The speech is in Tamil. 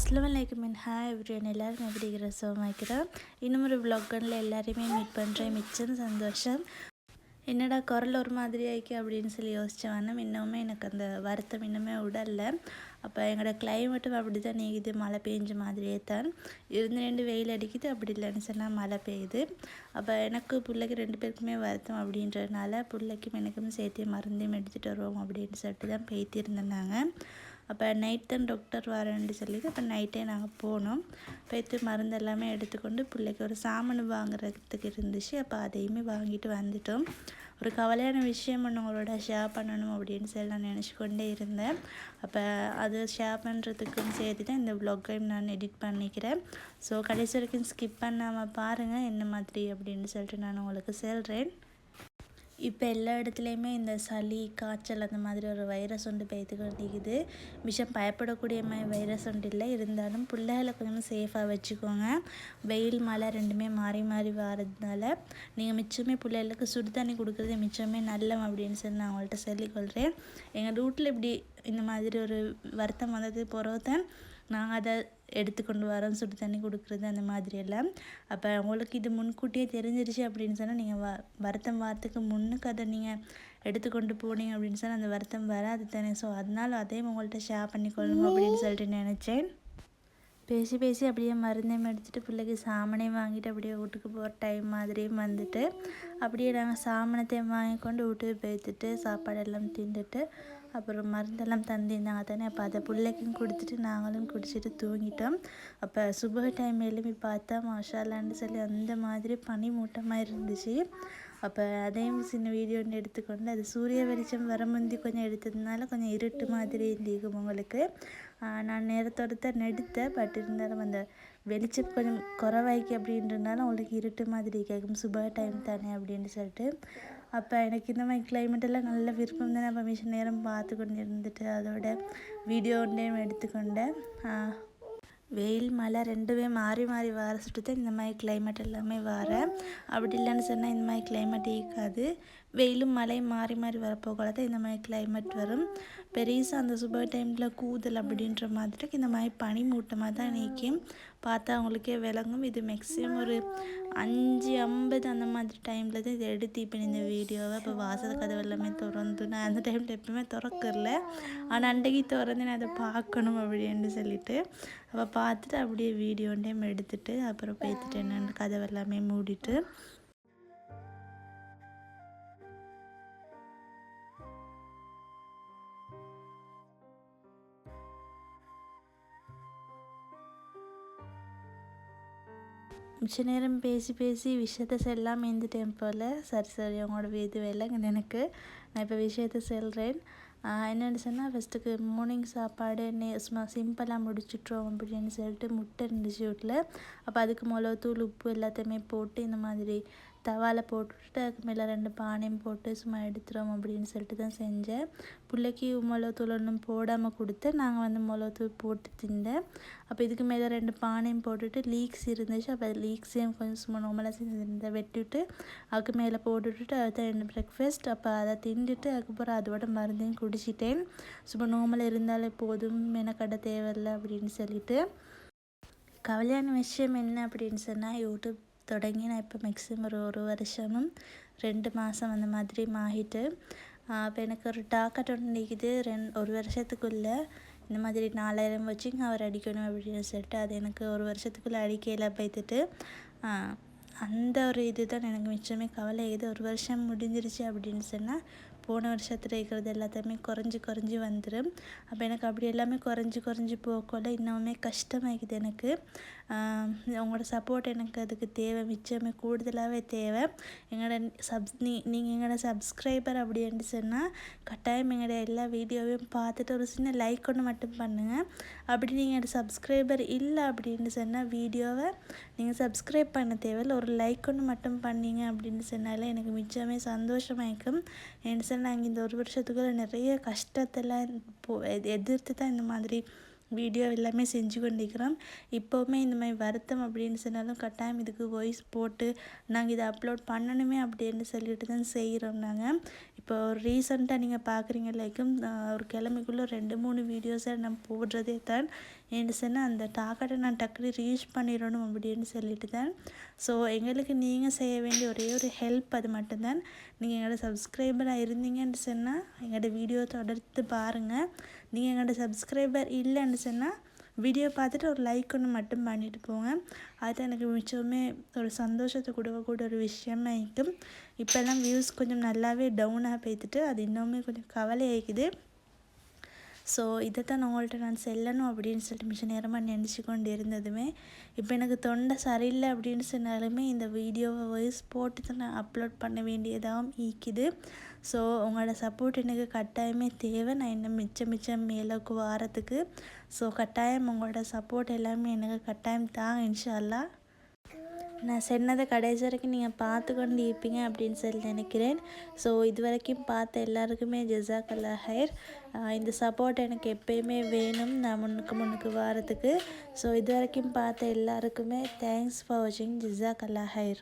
அஸ்ஸலாமு ஹாய் எவ்ரிவன், எல்லாரும் எப்படி இருக்கிற சோமாக்கிறேன். இன்னும் ஒரு விலாகனில் எல்லாரையுமே மீட் பண்ணுறேன். மிச்சம் சந்தோஷம். என்னடா குரல் ஒரு மாதிரி ஆயிக்கு அப்படின்னு சொல்லி யோசித்தவண்ணா இன்னுமே எனக்கு அந்த வருத்தம் இன்னுமே விடலை. அப்போ எங்களோட கிளைமேட்டும் அப்படி தான் நீக்குது. மழை பெஞ்ச மாதிரியே தான் ரெண்டு வெயில் அடிக்குது, அப்படி இல்லைன்னு சொன்னால் மழை பெய்யுது. அப்போ எனக்கு பிள்ளைக்கு ரெண்டு பேருக்குமே வருத்தம் அப்படின்றதுனால பிள்ளைக்கும் எனக்கும் சேர்த்து மருந்தையும் எடுத்துகிட்டு வருவோம் அப்படின்னு சொல்லிட்டு தான் பேத்திருந்தாங்க. அப்போ நைட் தான் டாக்டர் வரேன்னு சொல்லிட்டு அப்போ நைட்டே நாங்கள் போனோம். போய்த்து மருந்து எல்லாமே எடுத்துக்கொண்டு பிள்ளைக்கு ஒரு சாமான் வாங்குறதுக்கு இருந்துச்சு. அப்போ அதையுமே வாங்கிட்டு வந்துட்டோம். ஒரு கவலையான விஷயம் உங்களோட ஷேர் பண்ணணும் அப்படின்னு சொல்லி நான் நினச்சி கொண்டே இருந்தேன். அப்போ அது ஷேர் பண்ணுறதுக்கும் சேர்த்து தான் இந்த வ்ளாகையும் நான் எடிட் பண்ணிக்கிறேன். ஸோ கடைசி வரைக்கும் ஸ்கிப் பண்ணாமல் பாருங்கள் என்ன மாதிரி அப்படின்னு சொல்லிட்டு நான் உங்களுக்கு சொல்கிறேன். இப்போ எல்லா இடத்துலையுமே இந்த சளி காய்ச்சல் அந்த மாதிரி ஒரு வைரஸ் ஒன்று பெய்து கொண்டிருக்குது. மிஷம் பயப்படக்கூடிய மாதிரி வைரஸ் ஒன்று இல்லை, இருந்தாலும் பிள்ளைகளை கொஞ்சம் சேஃபாக வச்சுக்கோங்க. வெயில் மழை ரெண்டுமே மாறி மாறி வரதுனால நீங்கள் மிச்சமே பிள்ளைகளுக்கு சுடு தண்ணி கொடுக்குறது மிச்சமே நல்லம் அப்படின்னு சொல்லி நான் அவங்கள்ட்ட சொல்லிக்கொள்கிறேன். எங்கள் வீட்டில் இப்படி இந்த மாதிரி ஒரு வருத்தம் வந்தது பிறகுதான் நாங்கள் அதை எடுத்துக்கொண்டு வரோம், சுடு தண்ணி கொடுக்குறது அந்த மாதிரியெல்லாம். அப்போ உங்களுக்கு இது முன்கூட்டியே தெரிஞ்சிருச்சு அப்படின்னு சொன்னால் நீங்கள் வருத்தம் வாரத்துக்கு முன்னுக்கு அதை நீங்கள் எடுத்துக்கொண்டு போனீங்க அப்படின்னு சொன்னால் அந்த வருத்தம் வராது தானே. ஸோ அதனால் அதையும் உங்கள்கிட்ட ஷேர் பண்ணிக்கொள்ளணும் அப்படின்னு சொல்லிட்டு நினச்சேன். பேசி பேசி அப்படியே மருந்தையும் எடுத்துகிட்டு பிள்ளைக்கு சாமனையும் வாங்கிட்டு அப்படியே வீட்டுக்கு போகிற டைம் மாதிரியும் வந்துட்டு அப்படியே நாங்கள் சாமனத்தையும் வாங்கி கொண்டு வீட்டுக்கு போய்த்துட்டு சாப்பாடெல்லாம் தின்னுட்டு அப்புறம் மருந்தெல்லாம் தந்திருந்தாங்க தானே. அப்போ அதை பிள்ளைக்கும் கொடுத்துட்டு நாங்களும் குடிச்சிட்டு தூங்கிட்டோம். அப்போ சுப டைம் எழுப்பி பார்த்தா மாஷாலான்னு சொல்லி அந்த மாதிரி பனி மூட்டமாக இருந்துச்சு. அப்போ அதையும் சின்ன வீடியோ ஒன்று எடுத்துக்கொண்டு அது சூரிய வெளிச்சம் வர முந்தி கொஞ்சம் எடுத்ததுனால கொஞ்சம் இருட்டு மாதிரி இருந்திருக்கும் உங்களுக்கு. நான் நேரத்தோடு தான் எடுத்தேன், பட் இருந்தாலும் அந்த வெளிச்சம் கொஞ்சம் குறவாய்க்கு அப்படின்றதுனால உங்களுக்கு இருட்டு மாதிரி கேட்கும். சுப டைம் தானே அப்படின்னு சொல்லிட்டு அப்போ எனக்கு இந்த மாதிரி கிளைமேட்டெல்லாம் நல்ல விருப்பம் தானே. அப்போ மிஷன் நேரம் பார்த்து கொண்டு இருந்துட்டு அதோட வீடியோ ஒன்றையும் எடுத்துக்கொண்டேன். வெயில் மழை ரெண்டுமே மாறி மாறி வர சுட்டு தான் இந்த மாதிரி கிளைமேட் எல்லாமே வர. அப்படி இல்லைன்னு சொன்னால் இந்த மாதிரி கிளைமேட் இருக்காது. வெயிலும் மழையும் மாறி மாறி வரப்போகல தான் இந்த மாதிரி கிளைமேட் வரும். பெருசாக அந்த சூப்பர் டைமில் கூதல் அப்படின்ற மாதிரி இந்த மாதிரி பனி மூட்டமாக தான் நீக்கும். பார்த்தா அவங்களுக்கே விளங்கும். இது மேக்ஸிமம் ஒரு 5:50 அந்த மாதிரி டைமில் தான் இதை எடுத்து இப்போ இந்த வீடியோவை. இப்போ வாசல் கதவு எல்லாமே திறந்து நான் அந்த டைமில் எப்பவுமே திறக்கல, ஆனால் அன்றைக்கு திறந்து நான் அதை பார்க்கணும் அப்படின்னு சொல்லிட்டு அப்போ பார்த்துட்டு அப்படியே வீடியோ டைம் எடுத்துகிட்டு அப்புறம் போய்த்துட்டு என்னென்னு கதவு எல்லாமே மூடிட்டு மிச்ச நேரம் பேசி பேசி விஷயத்த செல்லாம் இருந்துட்டேன் போல். சரி அவங்களோட இது வேலைங்க எனக்கு. நான் இப்போ விஷயத்த சொல்கிறேன். என்னென்னு சொன்னால் ஃபஸ்ட்டுக்கு மார்னிங் சாப்பாடு சும்மா சிம்பிளாக முடிச்சுட்றோம் அப்படின்னு சொல்லிட்டு முட்டை இருந்துச்சு வீட்டில். அப்போ அதுக்கு மிளகுத்தூள் உப்பு எல்லாத்தையுமே போட்டு இந்த மாதிரி தவால போட்டுவிட்டு அதுக்கு மேலே 2 பானையும் போட்டு சும்மா எடுத்துகிறோம் அப்படின்னு சொல்லிட்டு தான் செஞ்சேன். பிள்ளைக்கு மிளகுத்தூள் ஒன்றும் போடாமல் கொடுத்து நாங்கள் மிளகுத்தூள் போட்டு தின்னேன். அப்போ இதுக்கு மேலே 2 பானையும் போட்டுட்டு லீக்ஸ் இருந்துச்சு. அப்போ அது லீக்ஸையும் கொஞ்சம் சும்மா நார்மலாக செஞ்சு வெட்டிவிட்டு அதுக்கு மேலே போட்டுவிட்டு அதுதான் என்ன பிரேக்ஃபாஸ்ட். அப்போ அதை தின்னுட்டு அதுக்கப்புறம் அதோட மருந்தையும் குடிச்சிட்டேன். சும்மா நார்மலாக இருந்தாலே போதும், மெனக்கடை தேவையில்லை அப்படின்னு சொல்லிட்டு. கவலையான விஷயம் என்ன அப்படின்னு சொன்னால் யூடியூப் தொடங்கி நான் இப்போ மேக்ஸிமம் ஒரு வருஷமும் 2 மாதம் அந்த மாதிரி ஆகிட்டு. அப்போ எனக்கு ஒரு டார்கெட் ஒன்று நிற்கிது. ஒரு வருஷத்துக்குள்ளே இந்த மாதிரி 4000 வச்சுங்க அவர் அடிக்கணும் அப்படின்னு சொல்லிட்டு அது எனக்கு ஒரு வருஷத்துக்குள்ளே அடிக்கையில் போய்த்துட்டு அந்த ஒரு இது தான் எனக்கு மிச்சமே கவலை. இது ஒரு வருஷம் முடிஞ்சிருச்சு அப்படின்னு சொன்னால் போன வருஷத்தில் இருக்கிறது எல்லாத்தையுமே குறைஞ்சி வந்துடும். அப்போ எனக்கு அப்படி எல்லாமே குறைஞ்சி போகக்குள்ள இன்னுமே கஷ்டமாகிக்குது எனக்கு. உங்களோட சப்போர்ட் எனக்கு அதுக்கு தேவை, மிச்சமே கூடுதலாகவே தேவை. எங்களோட நீங்கள் எங்களோட சப்ஸ்கிரைபர் அப்படின்னு சொன்னால் கட்டாயம் எங்களோட எல்லா வீடியோவையும் பார்த்துட்டு ஒரு சின்ன லைக் ஒன்று மட்டும் பண்ணுங்கள். அப்படி நீங்கள் சப்ஸ்கிரைபர் இல்லை அப்படின்னு சொன்னால் வீடியோவை நீங்கள் சப்ஸ்கிரைப் பண்ண தேவையில்லை, ஒரு லைக் ஒன்று மட்டும் பண்ணிங்க அப்படின்னு சொன்னாலே எனக்கு மிச்சமே சந்தோஷமாயிருக்கும். ஏன்னு சொன்னால் நாங்கள் இந்த ஒரு வருஷத்துக்குள்ள நிறைய கஷ்டத்தெல்லாம் எதிர்த்து தான் இந்த மாதிரி வீடியோ எல்லாமே செஞ்சு கொண்டிருக்கிறோம். இப்போவுமே இந்த மாதிரி வருத்தம் அப்படின்னு சொன்னாலும் கட்டாயம் இதுக்கு வாய்ஸ் போட்டு நாங்கள் இதை அப்லோட் பண்ணணுமே அப்படின்னு சொல்லிட்டு தான் செய்கிறோம். நாங்கள் இப்போ ரீசெண்டாக நீங்கள் பார்க்குறீங்க லைக்கும் ஒரு கிழமைக்குள்ளே 2-3 வீடியோஸை நான் போடுறதே தான். ஏன்னு சொன்னால் அந்த டார்கெட்டை நான் டக்குனு ரீச் பண்ணிடணும் அப்படின்னு சொல்லிட்டு தான். ஸோ எங்களுக்கு நீங்கள் செய்ய வேண்டிய ஒரே ஒரு ஹெல்ப் அது மட்டும்தான். நீங்கள் எங்களோட சப்ஸ்கிரைபராக இருந்தீங்கன்னு சொன்னால் எங்களோட வீடியோ தொடர்ந்து பாருங்கள். நீங்கள் எங்களோட சப்ஸ்கிரைபர் இல்லைன்னு சொன்னால் வீடியோ பார்த்துட்டு ஒரு லைக் ஒன்று மட்டும் பண்ணிட்டு போங்க. அது எனக்கு மிச்சமே ஒரு சந்தோஷத்தை கொடுக்கக்கூடிய ஒரு விஷயமா இருக்கும். இப்போல்லாம் வியூஸ் கொஞ்சம் நல்லாவே டவுனாக போய்த்துட்டு அது இன்னுமே கொஞ்சம் கவலை ஆகிக்குது. ஸோ இதை தான் உங்கள்கிட்ட நான் செல்லணும் அப்படின்னு சொல்லிட்டு மிச்ச நேரமாக நினச்சி கொண்டு இருந்ததுமே இப்போ எனக்கு தொண்டை சரியில்லை அப்படின்னு சொன்னாலுமே இந்த வீடியோவை வாய்ஸ் போட்டு தான் நான் அப்லோட் பண்ண வேண்டியதாகவும் ஈக்குது. ஸோ உங்களோட சப்போர்ட் எனக்கு கட்டாயமே தேவை. நான் இன்னும் மிச்சம் மேலோக்கு வாரத்துக்கு. ஸோ கட்டாயம் உங்களோட சப்போர்ட் எல்லாமே எனக்கு கட்டாயம் தாங்க இன்ஷா அல்லாஹ். நான் சொன்னதை கடைசி வரைக்கும் நீங்கள் பார்த்து கொண்டு இருப்பீங்க அப்படின்னு சொல்லி நினைக்கிறேன். ஸோ இது வரைக்கும் பார்த்த எல்லாருக்குமே ஜஸாக்கல்லாஹ் ஹைர். இந்த சப்போர்ட் எனக்கு எப்பயுமே வேணும் நான் முன்னுக்கு வாரத்துக்கு. ஸோ இது வரைக்கும் பார்த்த எல்லாருக்குமே தேங்க்ஸ் ஃபார் வாட்சிங். ஜஸாக்கல்லாஹ் ஹைர்.